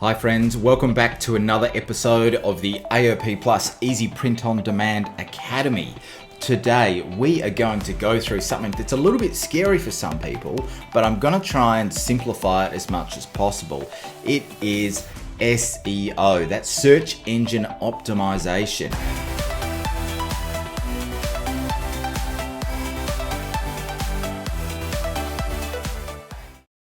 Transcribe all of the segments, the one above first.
Hi friends, welcome back to another episode of the AOP Plus Easy Print on Demand Academy. Today we are going to go through something that's a little bit scary for some people, but I'm going to try and simplify it as much as possible. It is SEO, that's search engine optimization.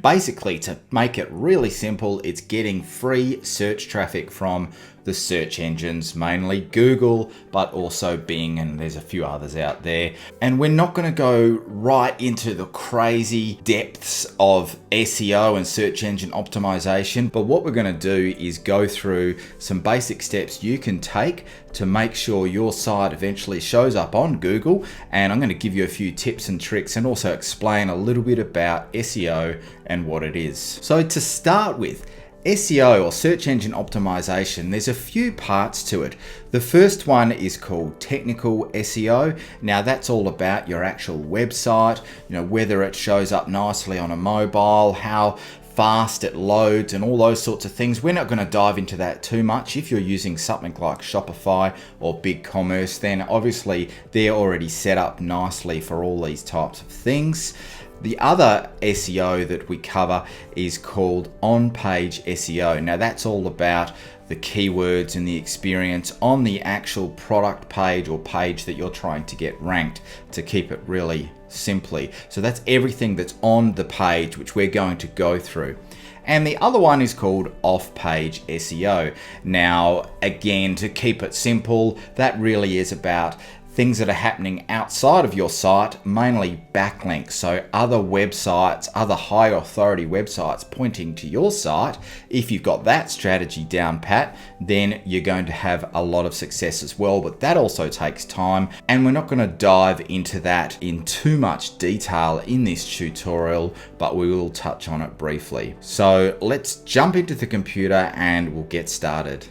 Basically, to make it really simple, it's getting free search traffic from the search engines, mainly Google, but also Bing, and there's a few others out there. And we're not going to go right into the crazy depths of SEO and search engine optimization, but what we're going to do is go through some basic steps you can take to make sure your site eventually shows up on Google. And I'm going to give you a few tips and tricks and also explain a little bit about SEO and what it is. So to start with, SEO or search engine optimization, there's a few parts to it. The first one is called technical SEO. Now that's all about your actual website, whether it shows up nicely on a mobile, how fast it loads and all those sorts of things. We're not going to dive into that too much. If you're using something like Shopify or BigCommerce, then obviously they're already set up nicely for all these types of things. The other SEO that we cover is called on-page SEO. Now that's all about the keywords and the experience on the actual product page or page that you're trying to get ranked, to keep it really simply. So that's everything that's on the page, which we're going to go through. And the other one is called off-page SEO. Now, again, to keep it simple, that really is about things that are happening outside of your site, mainly backlinks. So other websites, other high authority websites pointing to your site. If you've got that strategy down pat, then you're going to have a lot of success as well. But that also takes time, and we're not going to dive into that in too much detail in this tutorial, but we will touch on it briefly. So let's jump into the computer and we'll get started.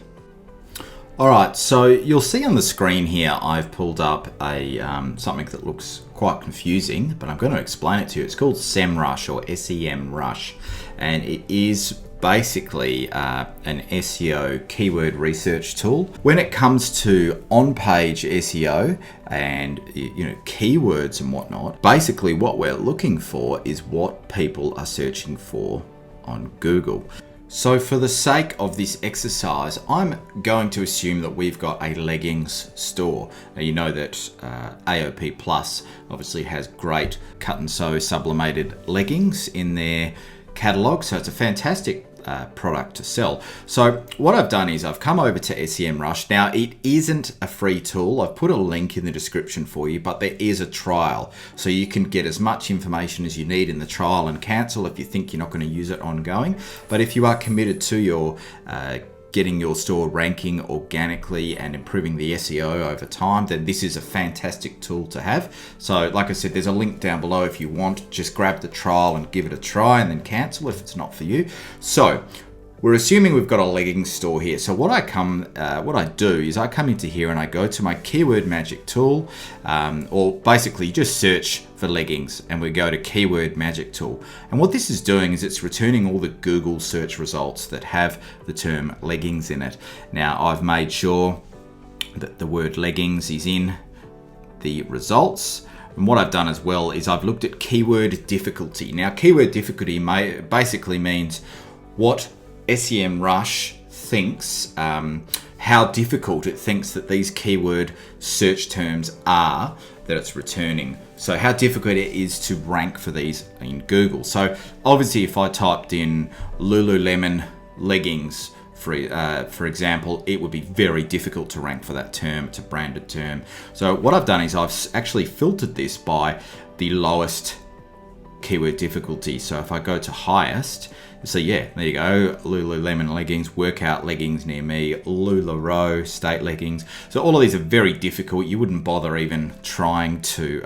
All right, so you'll see on the screen here, I've pulled up a something that looks quite confusing, but I'm going to explain it to you. It's called SEMrush or SEMrush, and it is basically an SEO keyword research tool. When it comes to on-page SEO and keywords and whatnot, basically what we're looking for is what people are searching for on Google. So for the sake of this exercise, I'm going to assume that we've got a leggings store. Now you know that AOP Plus obviously has great cut and sew sublimated leggings in their catalog, so it's a fantastic product to sell. So what I've done is I've come over to SEMrush. Now it isn't a free tool. I've put a link in the description for you, but there is a trial. So you can get as much information as you need in the trial and cancel if you think you're not going to use it ongoing. But if you are committed to your getting your store ranking organically and improving the SEO over time, then this is a fantastic tool to have. So like I said, there's a link down below if you want. Just grab the trial and give it a try and then cancel if it's not for you. So we're assuming we've got a leggings store here. So what I do is I come into here and I go to my keyword magic tool, or basically just search for leggings, and we go to keyword magic tool. And what this is doing is it's returning all the Google search results that have the term leggings in it. Now I've made sure that the word leggings is in the results. And what I've done as well is I've looked at keyword difficulty. Now keyword difficulty basically means what SEMrush thinks, how difficult it thinks that these keyword search terms are that it's returning. So how difficult it is to rank for these in Google. So obviously if I typed in Lululemon leggings, for example, it would be very difficult to rank for that term. It's a branded term. So what I've done is I've actually filtered this by the lowest keyword difficulty. So if I go to highest, so yeah, there you go, Lululemon leggings, workout leggings near me, LuLaRoe, state leggings. So all of these are very difficult. You wouldn't bother even trying to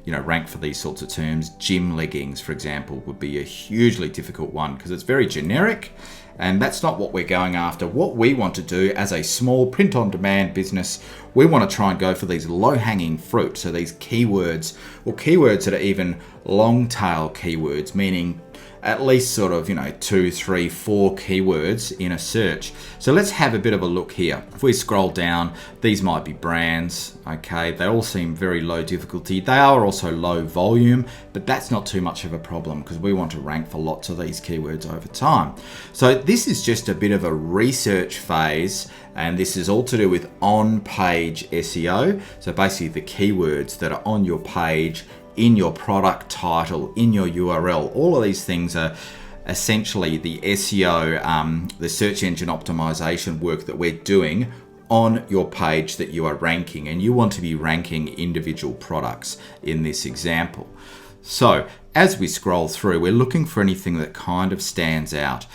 rank for these sorts of terms. Gym leggings, for example, would be a hugely difficult one because it's very generic, and that's not what we're going after. What we want to do as a small print-on-demand business, we want to try and go for these low-hanging fruit. So these keywords, or keywords that are even long-tail keywords, meaning at least sort of, 2, 3, 4 keywords in a search. So let's have a bit of a look here. If we scroll down, these might be brands, okay? They all seem very low difficulty. They are also low volume, but that's not too much of a problem because we want to rank for lots of these keywords over time. So this is just a bit of a research phase, and this is all to do with on-page SEO. So basically the keywords that are on your page, in your product title, in your URL, all of these things are essentially the SEO, the search engine optimization work that we're doing on your page that you are ranking, and you want to be ranking individual products in this example. So as we scroll through, we're looking for anything that kind of stands out.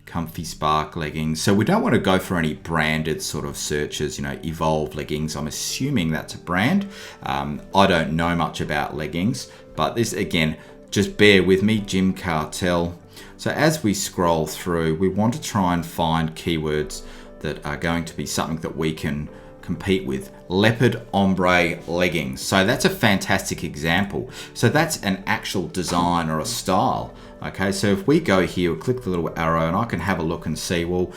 Comfy Spark leggings. So we don't want to go for any branded sort of searches, Evolve leggings. I'm assuming that's a brand. I don't know much about leggings, but this, again, just bear with me, Gym Cartel. So as we scroll through, we want to try and find keywords that are going to be something that we can compete with. Leopard ombre leggings. So that's a fantastic example. So that's an actual design or a style. Okay, so if we go here, we'll click the little arrow and I can have a look and see, well,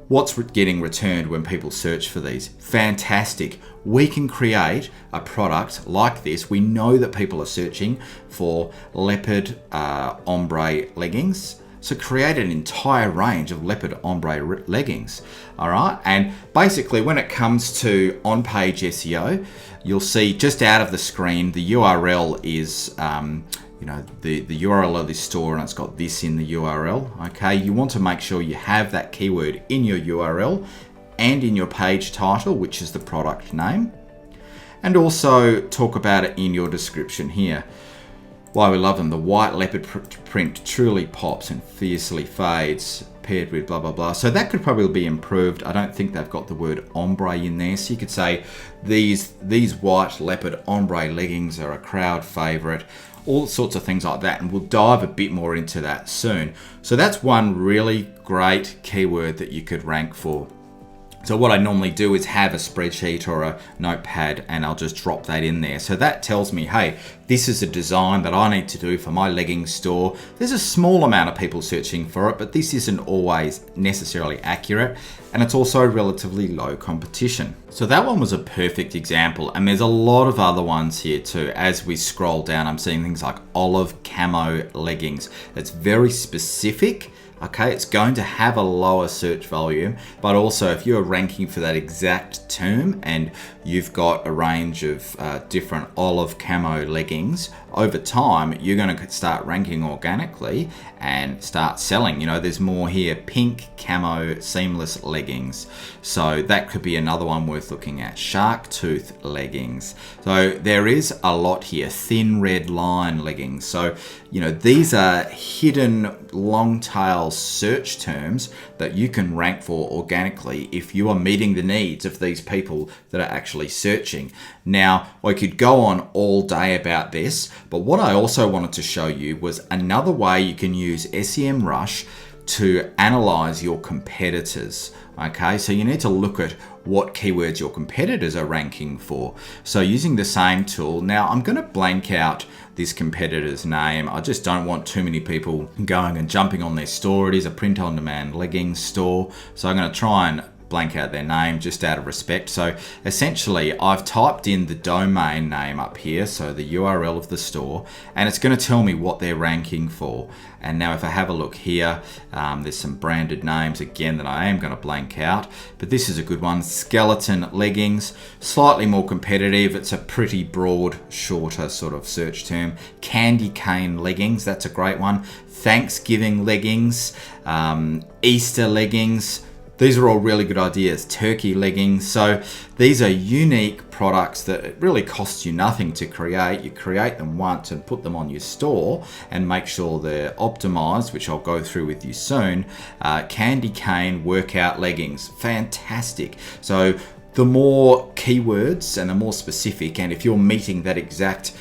what's getting returned when people search for these? Fantastic. We can create a product like this. We know that people are searching for leopard ombre leggings. So create an entire range of leopard ombre leggings, all right? And basically when it comes to on-page SEO, you'll see just out of the screen, the URL is, the URL of this store, and it's got this in the URL, okay? You want to make sure you have that keyword in your URL and in your page title, which is the product name, and also talk about it in your description here. Why we love them, the white leopard print truly pops and fiercely fades, paired with blah, blah, blah. So that could probably be improved. I don't think they've got the word ombre in there. So you could say these white leopard ombre leggings are a crowd favorite, all sorts of things like that. And we'll dive a bit more into that soon. So that's one really great keyword that you could rank for. So what I normally do is have a spreadsheet or a notepad and I'll just drop that in there. So that tells me, hey, this is a design that I need to do for my leggings store. There's a small amount of people searching for it, but this isn't always necessarily accurate. And it's also relatively low competition. So that one was a perfect example. And there's a lot of other ones here too. As we scroll down, I'm seeing things like olive camo leggings. It's very specific. Okay, it's going to have a lower search volume, but also if you're ranking for that exact term and you've got a range of different olive camo leggings, over time, you're going to start ranking organically and start selling. There's more here, pink camo seamless leggings. So that could be another one worth looking at. Shark tooth leggings. So there is a lot here. Thin red line leggings. So, these are hidden long tail search terms that you can rank for organically if you are meeting the needs of these people that are actually searching. Now, I could go on all day about this, but what I also wanted to show you was another way you can use SEMrush to analyze your competitors. Okay, so you need to look at what keywords your competitors are ranking for. So using the same tool, now I'm going to blank out this competitor's name. I just don't want too many people going and jumping on their store. It is a print-on-demand leggings store. So I'm going to try and blank out their name just out of respect. So essentially I've typed in the domain name up here, so the URL of the store, and it's going to tell me what they're ranking for. And now if I have a look here, there's some branded names again that I am going to blank out, but this is a good one. Skeleton leggings, slightly more competitive. It's a pretty broad, shorter sort of search term. Candy cane leggings, that's a great one. Thanksgiving leggings, Easter leggings. These are all really good ideas. Turkey leggings. So these are unique products that it really costs you nothing to create. You create them once and put them on your store and make sure they're optimized, which I'll go through with you soon. Candy cane workout leggings. Fantastic. So the more keywords and the more specific, and if you're meeting that exact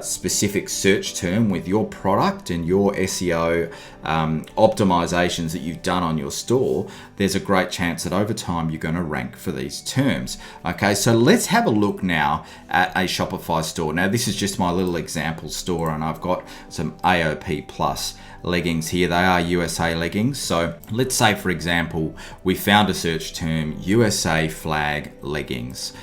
specific search term with your product and your SEO optimizations that you've done on your store, there's a great chance that over time you're going to rank for these terms. Okay, so let's have a look now at a Shopify store. Now this is just my little example store, and I've got some AOP Plus leggings here. They are USA leggings. So let's say, for example, we found a search term USA flag leggings.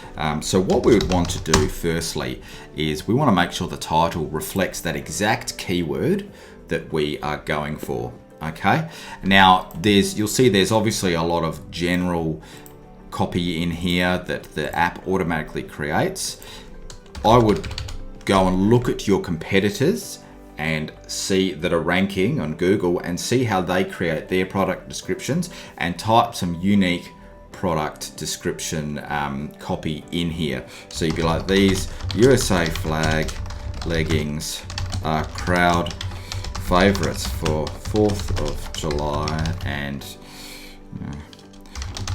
So what we would want to do firstly is we want to make sure the title reflects that exact keyword that we are going for. Okay, now you'll see there's obviously a lot of general copy in here that the app automatically creates. I would go and look at your competitors and see that are ranking on Google and see how they create their product descriptions, and type some unique product description copy in here. So you'd be like, these USA flag leggings are crowd favorites for 4th of July and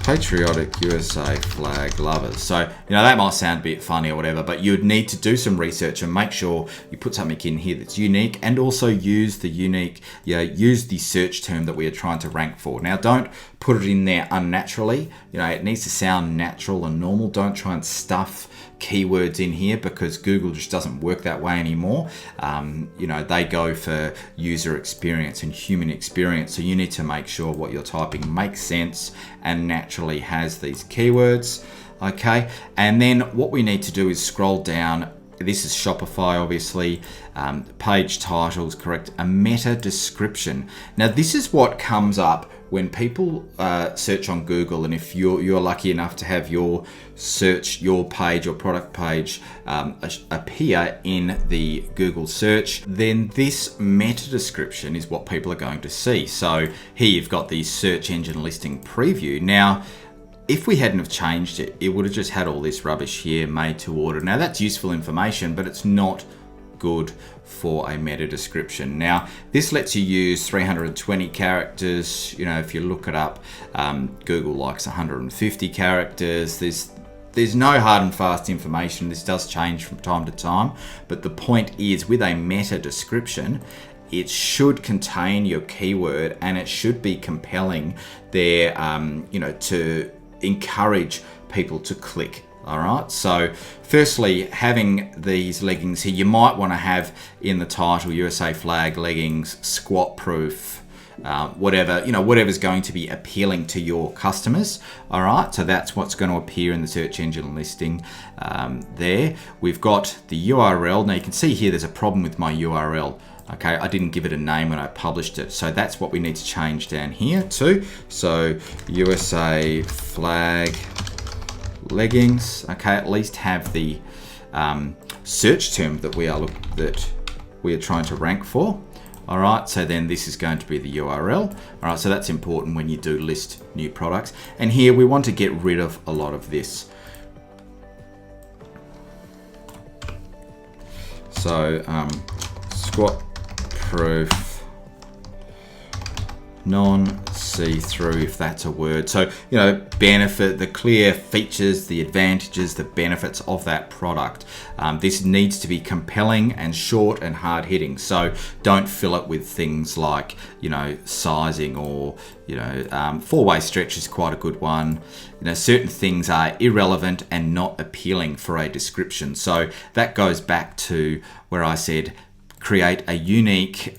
patriotic USA flag lovers. So, that might sound a bit funny or whatever, but you'd need to do some research and make sure you put something in here that's unique, and also use the search term that we are trying to rank for. Now, don't put it in there unnaturally. It needs to sound natural and normal. Don't try and stuff keywords in here, because Google just doesn't work that way anymore. They go for user experience and human experience. So you need to make sure what you're typing makes sense and naturally has these keywords. Okay, and then what we need to do is scroll down. This is Shopify, obviously. Page titles, correct. A meta description. Now, this is what comes up when people search on Google, and if you're lucky enough to have your page, your product page appear in the Google search, then this meta description is what people are going to see. So here you've got the search engine listing preview. Now, if we hadn't have changed it, it would have just had all this rubbish here, made to order. Now that's useful information, but it's not good for a meta description. Now, this lets you use 320 characters. If you look it up, Google likes 150 characters. There's no hard and fast information. This does change from time to time, but the point is, with a meta description, it should contain your keyword, and it should be compelling there, to encourage people to click. All right, so firstly, having these leggings here, you might want to have in the title USA flag leggings, squat proof, whatever's going to be appealing to your customers. All right, so that's what's going to appear in the search engine listing there. We've got the URL. Now you can see here there's a problem with my URL. Okay, I didn't give it a name when I published it. So that's what we need to change down here too. So USA flag leggings. Okay, at least have the search term that we are trying to rank for. All right, so then this is going to be the URL. All right, so that's important when you do list new products. And here we want to get rid of a lot of this. So squat proof, non-see-through, if that's a word. So, benefit, the clear features, the advantages, the benefits of that product. This needs to be compelling and short and hard-hitting. So don't fill it with things like, sizing, or, four-way stretch is quite a good one. Certain things are irrelevant and not appealing for a description. So that goes back to where I said, create a unique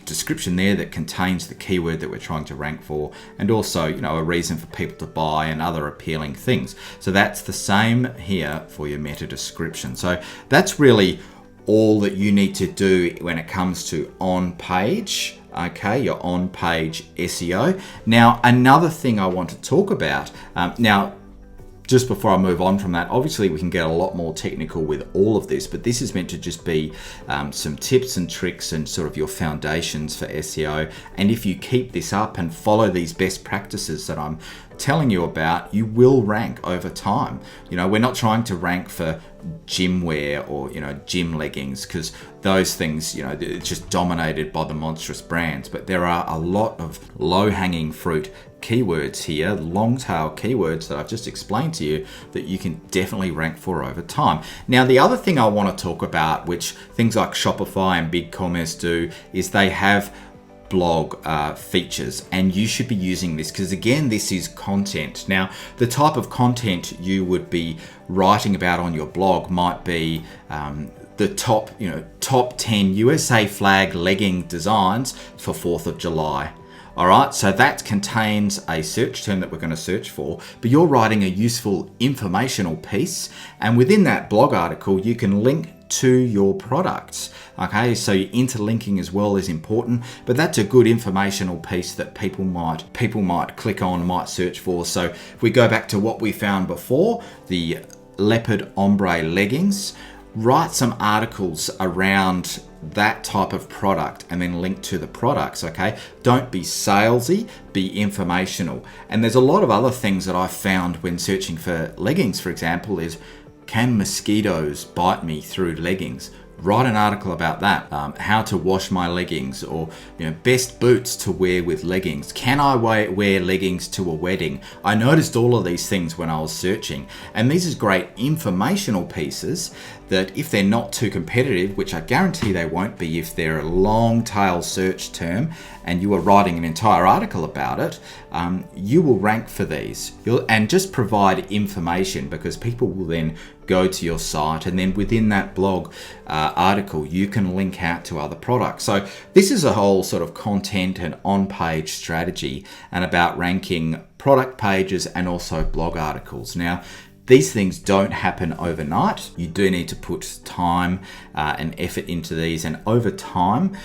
description there that contains the keyword that we're trying to rank for, and also, a reason for people to buy and other appealing things. So that's the same here for your meta description. So that's really all that you need to do when it comes to on-page, okay, your on-page SEO. Now, another thing I want to talk about, just before I move on from that, obviously we can get a lot more technical with all of this, but this is meant to just be some tips and tricks and sort of your foundations for SEO. And if you keep this up and follow these best practices that I'm telling you about, you will rank over time. We're not trying to rank for gym wear or, gym leggings, because those things, it's just dominated by the monstrous brands. But there are a lot of low-hanging fruit keywords here, long tail keywords that I've just explained to you, that you can definitely rank for over time. Now, the other thing I want to talk about, which things like Shopify and BigCommerce do, is they have blog features, and you should be using this because again, this is content. Now, the type of content you would be writing about on your blog might be the top 10 USA flag legging designs for 4th of July. All right, so that contains a search term that we're going to search for, but you're writing a useful informational piece, and within that blog article, you can link to your products. Okay, so interlinking as well is important, but that's a good informational piece that people might click on, might search for. So if we go back to what we found before, the leopard ombre leggings, write some articles around that type of product and then link to the products. Okay, don't be salesy, be informational. And there's a lot of other things that I've found when searching for leggings, for example, is can mosquitoes bite me through leggings? Write an article about that. How to wash my leggings, or best boots to wear with leggings. Can I wear leggings to a wedding? I noticed all of these things when I was searching, and these are great informational pieces that if they're not too competitive, which I guarantee they won't be if they're a long tail search term and you are writing an entire article about it, you will rank for these. And just provide information, because people will then go to your site, and then within that blog article you can link out to other products. So this is a whole sort of content and on-page strategy and about ranking product pages and also blog articles. Now, these things don't happen overnight. You do need to put time and effort into these, and over time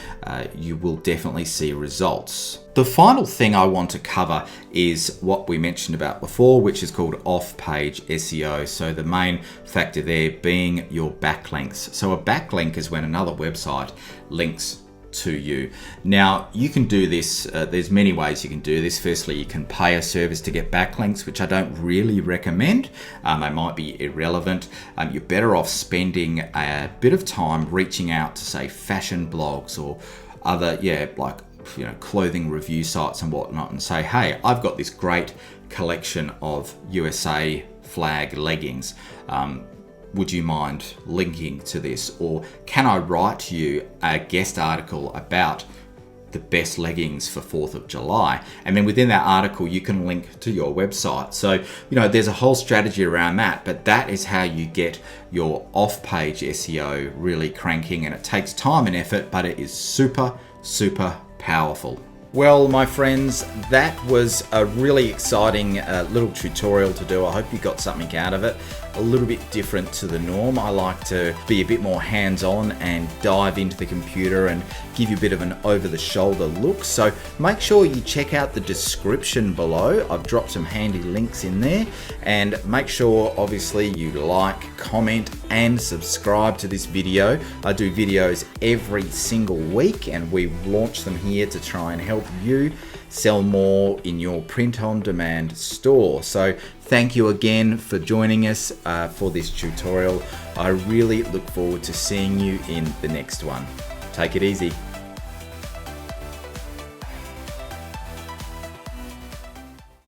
you will definitely see results. The final thing I want to cover is what we mentioned about before, which is called off-page SEO. So the main factor there being your backlinks. So a backlink is when another website links to you. Now, you can do this, there's many ways you can do this. Firstly, you can pay a service to get backlinks, which I don't really recommend. They might be irrelevant. You're better off spending a bit of time reaching out to, say, fashion blogs or other, clothing review sites and whatnot, and say, hey, I've got this great collection of USA flag leggings. Would you mind linking to this? Or can I write you a guest article about the best leggings for 4th of July? And then within that article, you can link to your website. So, there's a whole strategy around that, but that is how you get your off-page SEO really cranking. And it takes time and effort, but it is super, super powerful. Well, my friends, that was a really exciting little tutorial to do. I hope you got something out of it. A little bit different to the norm. I like to be a bit more hands-on and dive into the computer and give you a bit of an over-the-shoulder look. So make sure you check out the description below. I've dropped some handy links in there, and make sure obviously you like, comment and subscribe to this video. I do videos every single week, and we've launched them here to try and help you sell more in your print-on-demand store. So thank you again for joining us for this tutorial. I really look forward to seeing you in the next one. Take it easy.